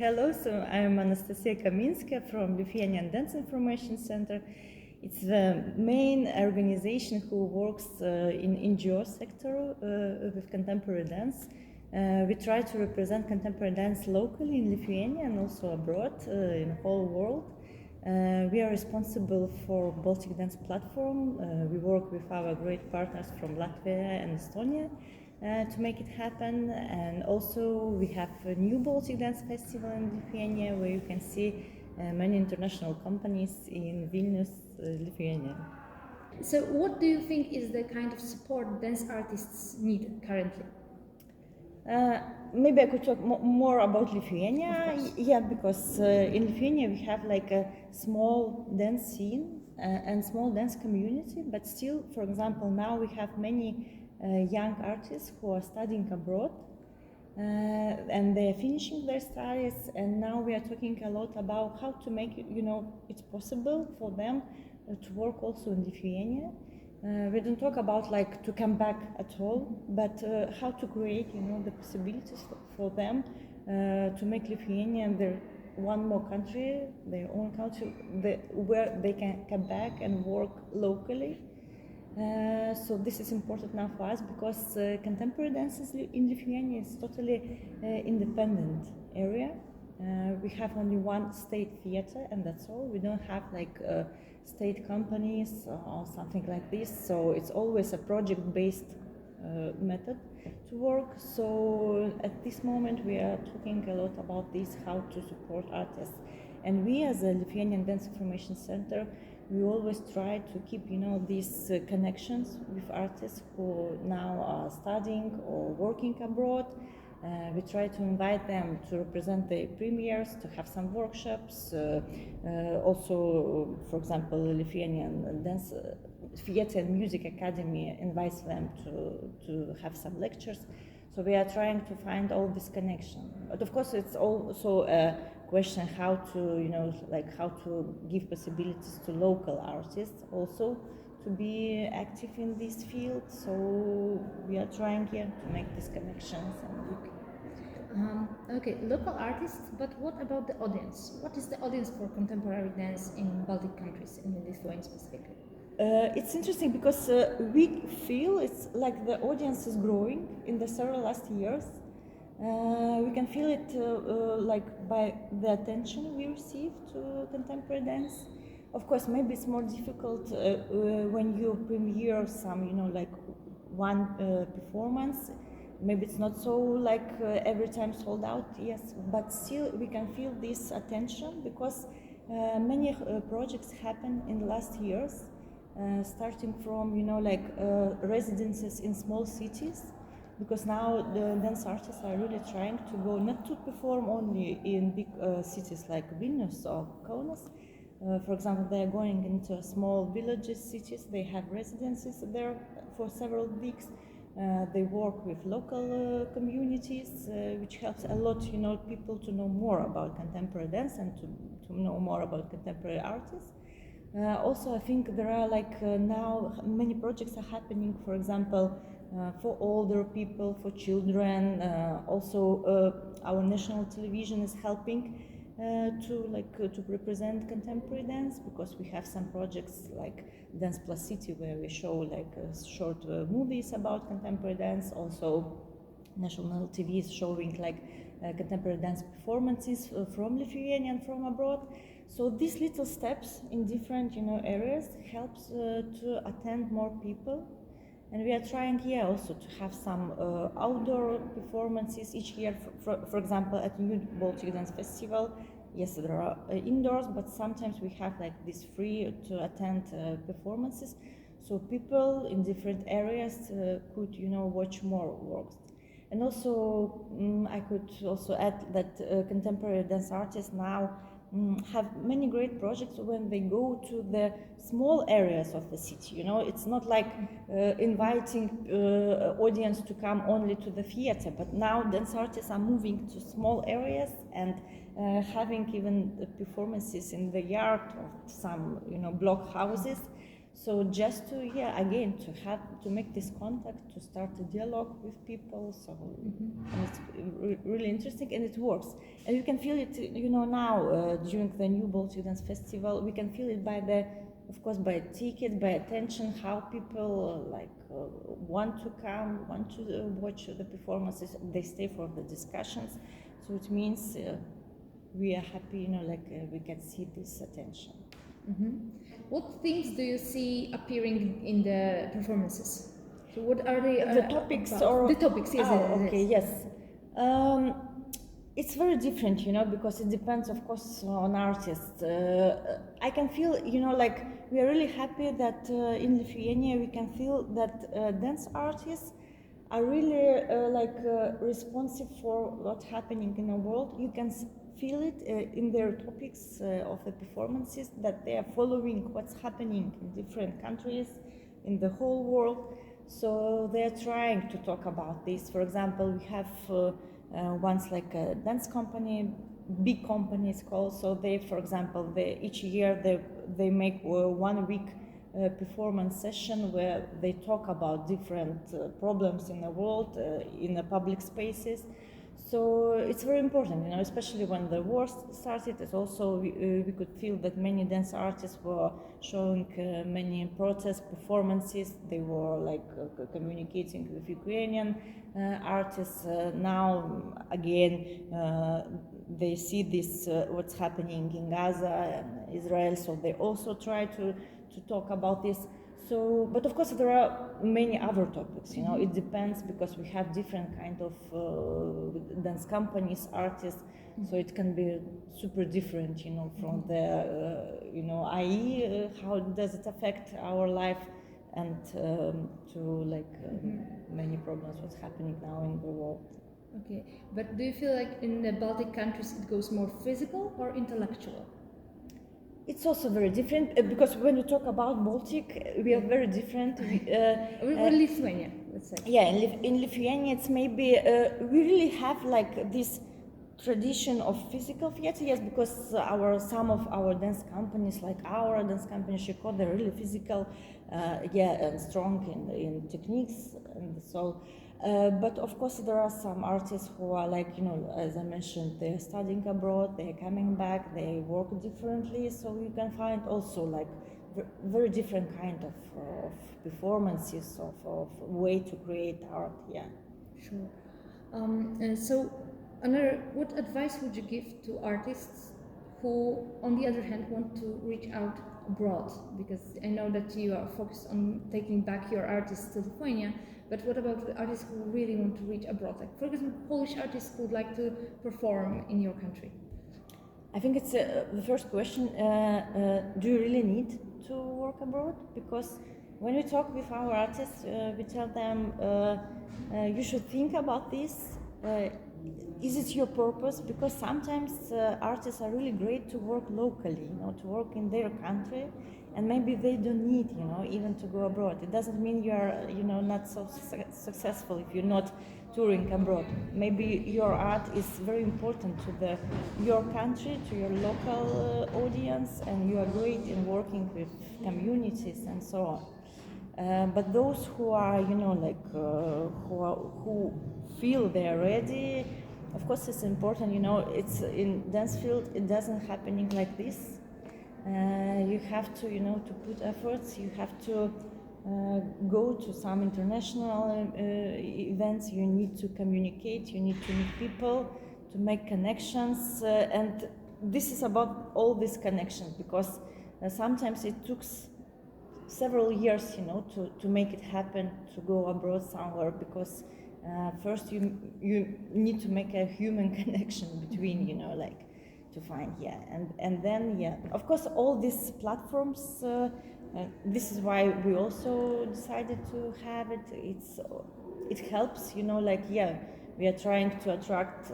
Hello, so I'm Anastasija Kaminske from Lithuanian Dance Information Centre. It's the main organization who works in NGO sector with contemporary dance. We try to represent contemporary dance locally in Lithuania and also abroad in the whole world. We are responsible for Baltic Dance Platform. We work with our great partners from Latvia and Estonia to make it happen. And also we have a new Baltic Dance Festival in Lithuania where you can see many international companies in Vilnius, Lithuania. So what do you think is the kind of support dance artists need currently? Maybe I could talk more about Lithuania. Yeah, because in Lithuania we have like a small dance scene and small dance community, but still, for example, now we have many young artists who are studying abroad and they are finishing their studies, and now we are talking a lot about how to make it, it's possible for them to work also in Lithuania. We don't talk about like to come back at all, but how to create, the possibilities for them to make Lithuania their one more country, their own country, where they can come back and work locally. So this is important now for us because contemporary dances in Lithuania is totally independent area. We have only one state theater and that's all. We don't have like state companies or something like this. So it's always a project-based method to work. So at this moment we are talking a lot about this, how to support artists. And we as a Lithuanian Dance Information Centre, we always try to keep, these connections with artists who now are studying or working abroad. We try to invite them to represent the premieres, to have some workshops. Also, for example, Lithuanian Dance Theatre and Music Academy invites them to have some lectures. So we are trying to find all this connection. But of course, it's also a question how to, how to give possibilities to local artists also to be active in this field. So we are trying here to make these connections. Okay, local artists, but what about the audience? What is the audience for contemporary dance in Baltic countries and in Lithuania specifically? It's interesting because we feel it's like the audience is growing in the several last years. We can feel it like by the attention we receive to contemporary dance. Of course, maybe it's more difficult when you premiere some, like one performance. Maybe it's not so like every time sold out, yes, but still we can feel this attention because many projects happen in the last years. Starting from residences in small cities, because now the dance artists are really trying to go not to perform only in big cities like Vilnius or Kaunas. For example, they are going into small villages, cities. They have residences there for several weeks. They work with local communities, which helps a lot, people to know more about contemporary dance and to know more about contemporary artists. Also, I think there are now many projects are happening, for example, for older people, for children. Also, our national television is helping to represent contemporary dance because we have some projects like Dance Plus City where we show short movies about contemporary dance. Also, national TV is showing contemporary dance performances from Lithuania and from abroad. So these little steps in different areas helps to attend more people, and we are trying here also to have some outdoor performances each year. For example, at the New Baltic Dance Festival, yes, there are indoors, but sometimes we have this free to attend performances, so people in different areas could watch more works. And also I could also add that contemporary dance artists now have many great projects when they go to the small areas of the city. It's not like inviting audience to come only to the theater, but now dance artists are moving to small areas and having even performances in the yard of some block houses. So just to again to make this contact, to start a dialogue with people. So and it's really interesting, and it works. And you can feel it, now during the new Baltic Dance Festival. We can feel it of course, by tickets, by attention, how people want to come, want to watch the performances. They stay for the discussions. So it means we are happy, we can see this attention. What things do you see appearing in the performances? So what are they? The topics about? or The topics? Yes. Okay. Yes. It's very different, because it depends, of course, on artists. I can feel, we are really happy that in Lithuania we can feel that dance artists are really responsive for what's happening in the world. You can feel it in their topics of the performances, that they are following what's happening in different countries, in the whole world. So they are trying to talk about this. For example, we have once a dance company, big companies called. So they, for example, each year they make 1 week performance session where they talk about different problems in the world, in the public spaces. So it's very important, especially when the war started. It's also we could feel that many dance artists were showing many protest performances. They were communicating with Ukrainian artists. Now again, they see this what's happening in Gaza and Israel. So they also try to talk about this. So, but of course there are many other topics, it depends, because we have different kind of dance companies, artists, so it can be super different, from the, i.e. How does it affect our life, and to many problems what's happening now in the world. Okay, but do you feel like in the Baltic countries it goes more physical or intellectual? It's also very different, because when you talk about Baltic, we are very different. Lithuania, let's say. Yeah, in Lithuania, it's maybe we really have this tradition of physical theater. Yes, because some of our dance companies, like our dance company Shiko, they're really physical, and strong in techniques and so. But of course, there are some artists who are as I mentioned, they're studying abroad, they're coming back, they work differently. So you can find also very different kind of performances, of way to create art. Yeah. Sure. So, what advice would you give to artists who, on the other hand, want to reach out abroad? Because I know that you are focused on taking back your artists to Lithuania. But what about the artists who really want to reach abroad? Like, for example, Polish artists who would like to perform in your country. I think it's the first question. Do you really need to work abroad? Because when we talk with our artists, we tell them you should think about this. Is it your purpose? Because sometimes artists are really great to work locally, to work in their country, and maybe they don't need, even to go abroad. It doesn't mean you are, not so successful if you're not touring abroad. Maybe your art is very important to your country, to your local audience, and you are great in working with communities and so on. But those who are, who feel they're ready, of course it's important, it's in dance field, it doesn't happening like this. You have to, to put efforts, you have to go to some international events, you need to communicate, you need to meet people, to make connections, and this is about all these connections, because sometimes it took several years, to make it happen, to go abroad somewhere, because first you need to make a human connection between, to find, and then, of course, all these platforms, this is why we also decided to have it. It helps, we are trying to attract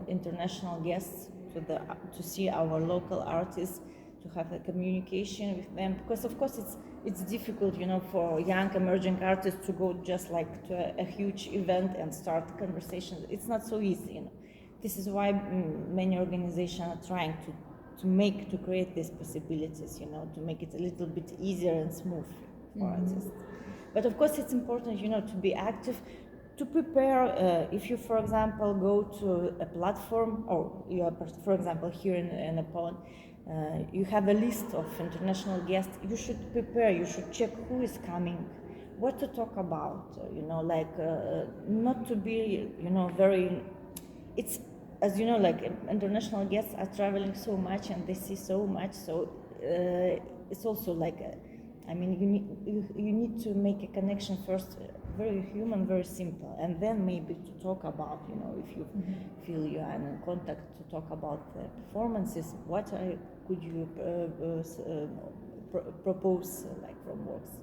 international guests to see our local artists, to have a communication with them, because of course it's difficult, for young emerging artists to go just to a huge event and start conversations. It's not so easy, This is why many organizations are trying to create these possibilities, to make it a little bit easier and smooth. artists. But of course, it's important, to be active, to prepare. If you, for example, go to a platform, or you are, for example, here in Poland, you have a list of international guests. You should prepare. You should check who is coming, what to talk about. Not to be, very. It's, as you know, like international guests are traveling so much and they see so much. So it's also like, you need to make a connection first, very human, very simple, and then maybe to talk about, if you feel you are in contact, to talk about the performances. What could you propose, like from works